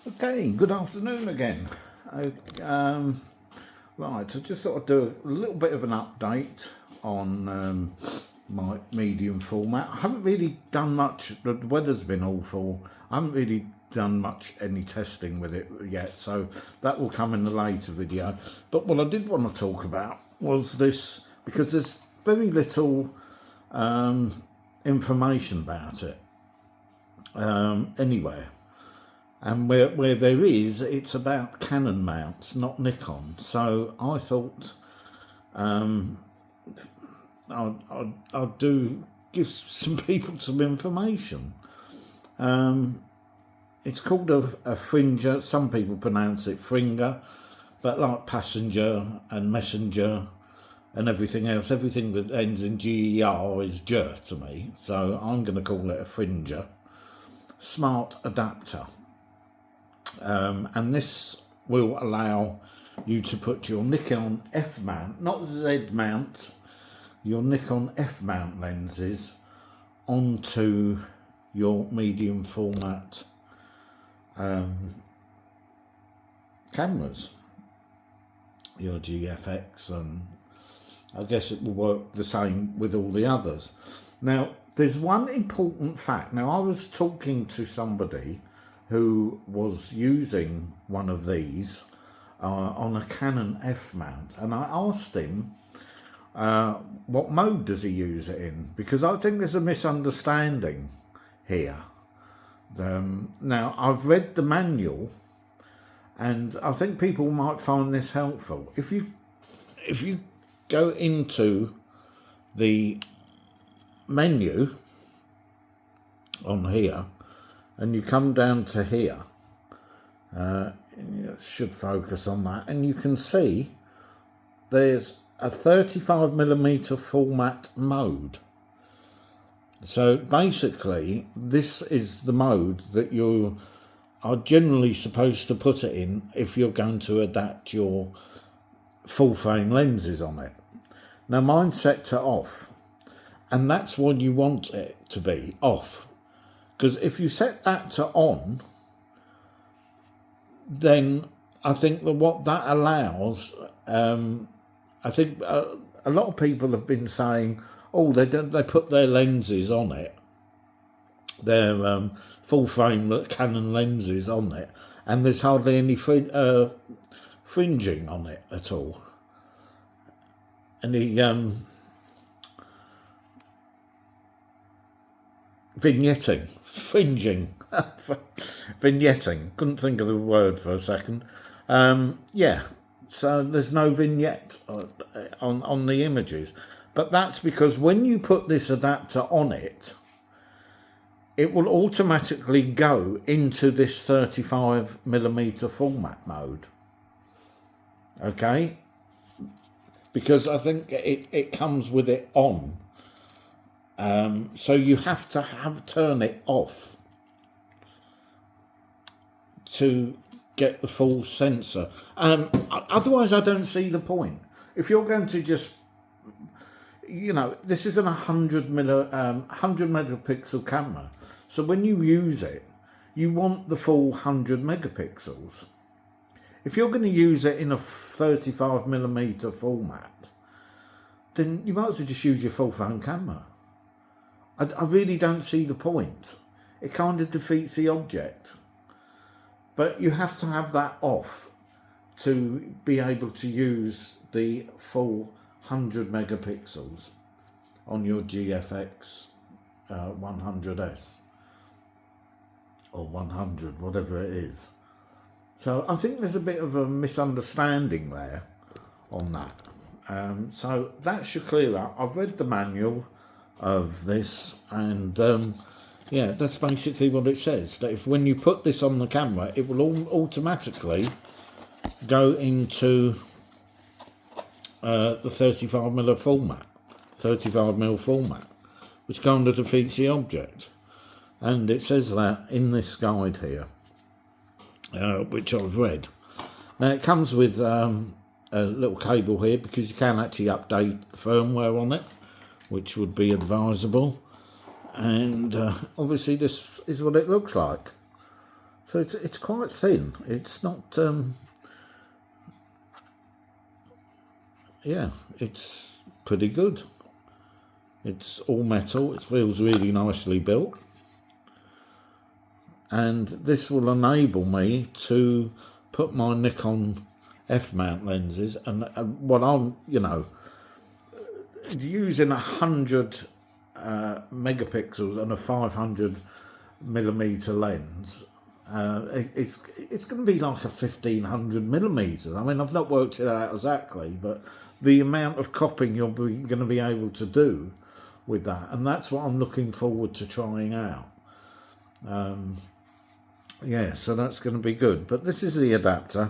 Okay, good afternoon again. Right, so just thought I'd do a little bit of an update on my medium format. I haven't really done much. The weather's been awful. I haven't really done much any testing with it yet, so that will come in the later video. But what I did want to talk about was this, because there's very little information about it anywhere. And where there is, it's about Canon mounts, not Nikon. So I thought I'd give some people some information. It's called a Fringer. Some people pronounce it Fringer, but like passenger and messenger and everything else, everything that ends in GER is Ger to me. So I'm going to call it a Fringer smart adapter. And this will allow you to put your Nikon F mount, not Z mount, your Nikon F mount lenses onto your medium format cameras, your GFX, and I guess it will work the same with all the others. Now, there's one important fact. Now, I was talking to somebody who was using one of these on a Canon F mount, and I asked him what mode does he use it in, because I think there's a misunderstanding here. Now, I've read the manual, and I think people might find this helpful. If you go into the menu on here, and you come down to here, it should focus on that, and you can see there's a 35mm format mode. So basically, this is the mode that you are generally supposed to put it in if you're going to adapt your full frame lenses on it. Now, mine's set to off, and that's what you want it to be, off. Because if you set that to on, then I think that what that allows, I think a lot of people have been saying, oh, they put their lenses on it, their full frame Canon lenses on it, and there's hardly any fringing on it at all. Any vignetting, fringing, vignetting, couldn't think of the word for a second. Yeah, so there's no vignette on the images, but that's because when you put this adapter on it, it will automatically go into this 35mm format mode. Okay, because I think it comes with it on. So you have to turn it off to get the full sensor. Otherwise, I don't see the point. If you're going to just, this is an 100 megapixel camera. So when you use it, you want the full 100 megapixels. If you're going to use it in a 35mm format, then you might as well just use your full frame camera. I really don't see the point. It kind of defeats the object. But you have to have that off to be able to use the full 100 megapixels on your GFX100S or 100, whatever it is. So I think there's a bit of a misunderstanding there on that. So that should clear up. I've read the manual of this, and yeah, that's basically what it says, that if when you put this on the camera, it will automatically go into the 35mm format, which kind of defeats the object. And it says that in this guide here, which I've read. Now, it comes with a little cable here, because you can actually update the firmware on it, which would be advisable. And obviously this is what it looks like. So it's quite thin. It's not, yeah, it's pretty good. It's all metal. It feels really nicely built. And this will enable me to put my Nikon f-mount lenses, and what I'm, using 100 megapixels and a 500mm lens, it's going to be like a 1500mm. I mean, I've not worked it out exactly, but the amount of cropping you're going to be able to do with that, and that's what I'm looking forward to trying out. Yeah, so that's going to be good. But this is the adapter.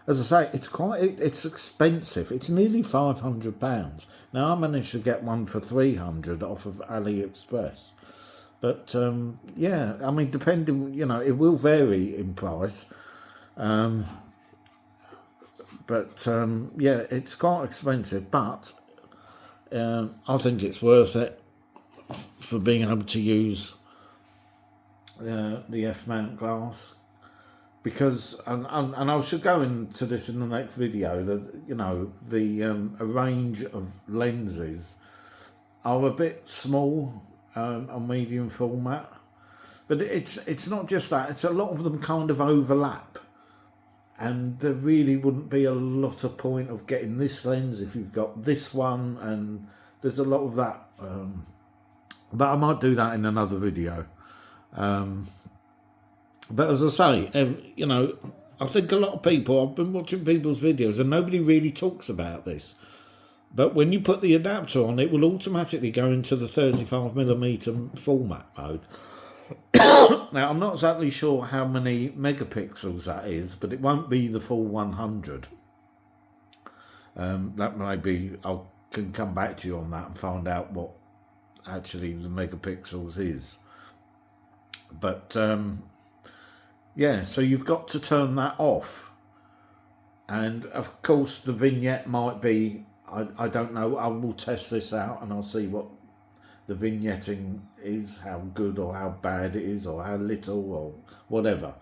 As I say, it's expensive. It's nearly £500. Now I managed to get one for 300 off of AliExpress. But yeah, I mean, depending, it will vary in price. But yeah, it's quite expensive. But I think it's worth it for being able to use the f-mount glass, because and I should go into this in the next video, that a range of lenses are a bit small on medium format, but it's not just that, it's a lot of them kind of overlap, and there really wouldn't be a lot of point of getting this lens if you've got this one, and there's a lot of that, but I might do that in another video. But as I say, I think a lot of people, I've been watching people's videos and nobody really talks about this. But when you put the adapter on, it will automatically go into the 35mm format mode. Now, I'm not exactly sure how many megapixels that is, but it won't be the full 100. That may be, I can come back to you on that and find out what actually the megapixels is. But yeah, so you've got to turn that off, and of course the vignette might be, I don't know, I will test this out and I'll see what the vignetting is, how good or how bad it is, or how little or whatever,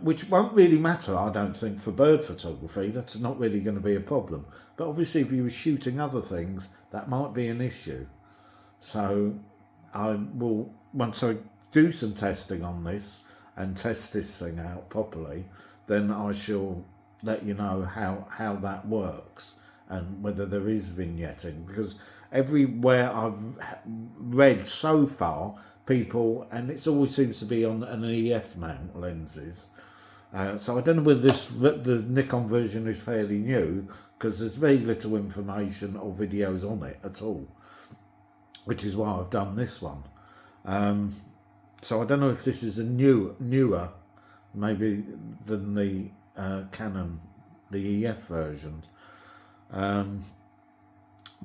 which won't really matter, I don't think, for bird photography. That's not really going to be a problem, but obviously if you were shooting other things, that might be an issue. So I will, once I do some testing on this and test this thing out properly, then I shall let you know how that works and whether there is vignetting, because everywhere I've read so far, people, and it always seems to be on an EF mount lenses, so I don't know whether the Nikon version is fairly new, because there's very little information or videos on it at all, which is why I've done this one. So I don't know if this is a newer, maybe, than the Canon, the EF versions.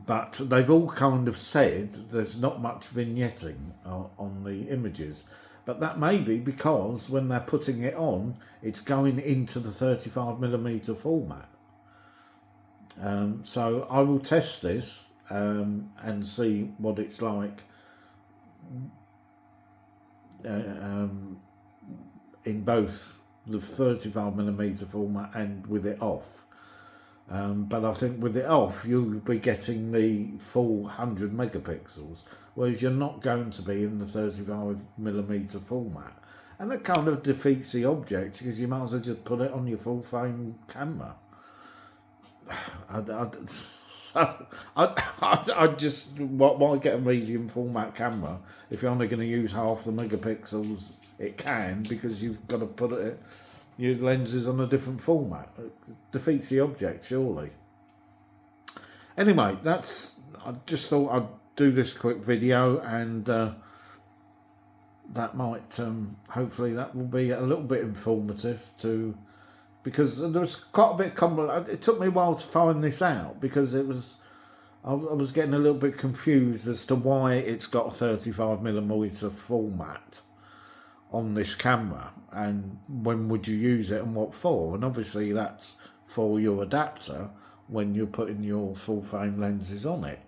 But they've all kind of said there's not much vignetting on the images. But that may be because when they're putting it on, it's going into the 35mm format. So I will test this and see what it's like in both the 35mm format and with it off. But I think with it off, you'll be getting the full 100 megapixels, whereas you're not going to be in the 35mm format. And that kind of defeats the object, because you might as well just put it on your full frame camera. I just, why get a medium format camera if you're only going to use half the megapixels it can, because you've got to put it, your lenses on a different format. It defeats the object, surely. Anyway, I just thought I'd do this quick video, and that might, hopefully that will be a little bit informative too, because there was quite a bit complicated. It took me a while to find this out, because I was getting a little bit confused as to why it's got a 35mm format on this camera, and when would you use it and what for. And obviously that's for your adapter when you're putting your full frame lenses on it,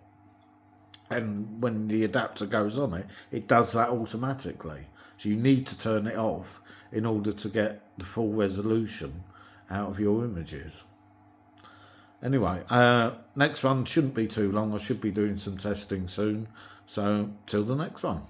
and when the adapter goes on it, it does that automatically, so you need to turn it off in order to get the full resolution out of your images. Anyway, next one shouldn't be too long. I should be doing some testing soon. So till the next one.